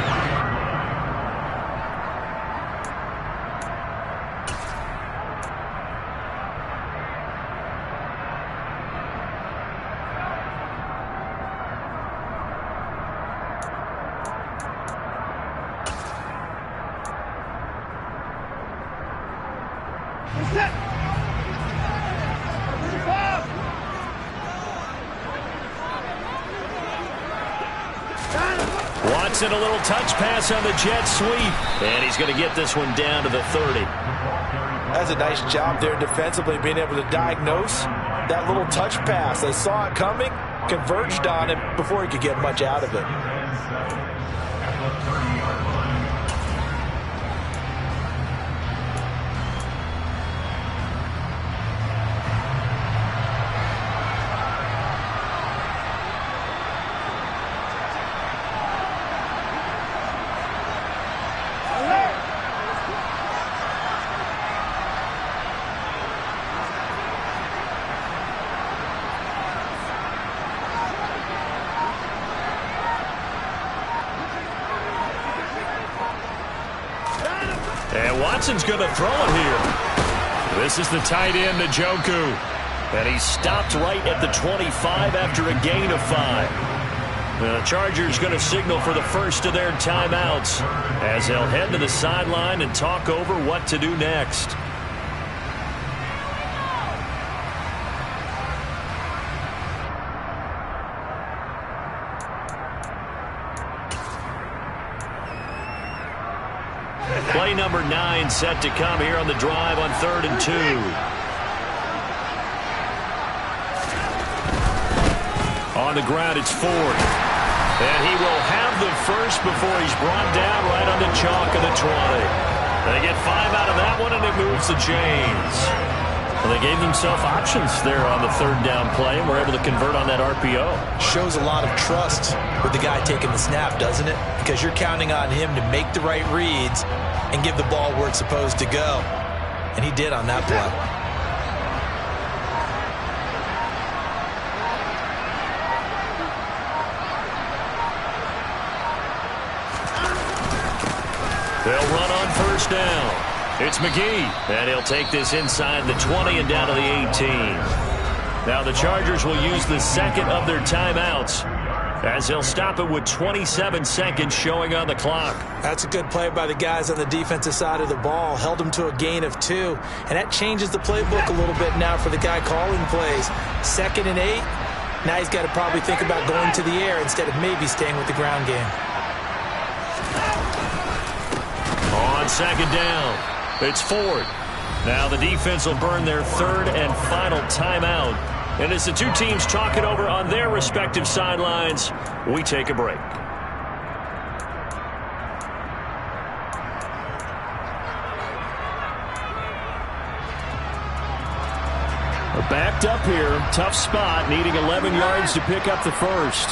Watson, a little touch pass on the jet sweep. And he's going to get this one down to the 30. That's a nice job there defensively, being able to diagnose that little touch pass. They saw it coming, converged on it before he could get much out of it. And Watson's going to throw it here. This is the tight end, Njoku. And he stopped right at the 25 after a gain of 5. The Chargers going to signal for the first of their timeouts as they'll head to the sideline and talk over what to do next. Play number 9 set to come here on the drive on 3rd and 2. On the ground, it's Ford. And he will have the first before he's brought down right on the chalk of the 20. They get 5 out of that one, and it moves the chains. Well, they gave themselves options there on the 3rd down play, and were able to convert on that RPO. Shows a lot of trust with the guy taking the snap, doesn't it? Because you're counting on him to make the right reads and give the ball where it's supposed to go. And he did on that play. They'll run on 1st down. It's McGee, and he'll take this inside the 20 and down to the 18. Now the Chargers will use the second of their timeouts as they'll stop it with 27 seconds showing on the clock. That's a good play by the guys on the defensive side of the ball. Held them to a gain of 2, and that changes the playbook a little bit now for the guy calling plays. 2nd and 8. Now he's got to probably think about going to the air instead of maybe staying with the ground game. On 2nd down, it's Ford. Now the defense will burn their 3rd and final timeout. And as the two teams talk it over on their respective sidelines, we take a break. Backed up here, tough spot, needing 11 yards to pick up the first.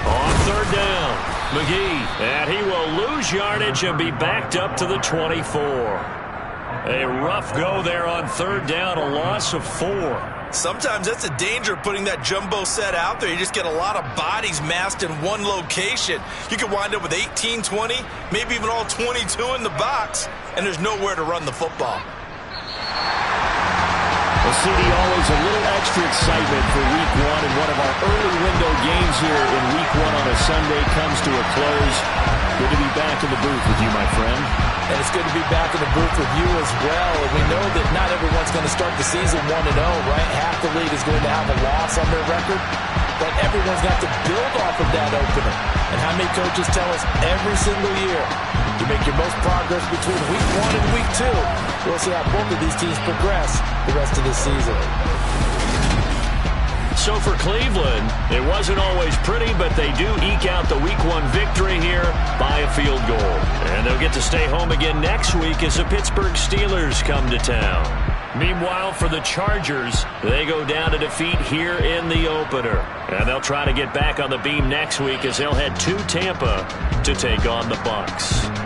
On 3rd down, McGee, and he will lose yardage and be backed up to the 24. A rough go there on 3rd down, a loss of 4. Sometimes that's the danger of putting that jumbo set out there. You just get a lot of bodies massed in one location. You could wind up with 18, 20, maybe even all 22 in the box, and there's nowhere to run the football. Well, CD, always a little extra excitement for Week 1, and one of our early window games here in Week 1 on a Sunday comes to a close. Good to be back in the booth with you, my friend. And it's good to be back in the booth with you as well. And we know that not everyone's going to start the season 1-0, right? Half the league is going to have a loss on their record. But everyone's got to build off of that opener. And how many coaches tell us every single year, you make your most progress between Week 1 and Week 2. We'll see how both of these teams progress the rest of this season. So for Cleveland, it wasn't always pretty, but they do eke out the Week 1 victory here by a field goal. And they'll get to stay home again next week as the Pittsburgh Steelers come to town. Meanwhile, for the Chargers, they go down to defeat here in the opener. And they'll try to get back on the beam next week as they'll head to Tampa to take on the Bucs.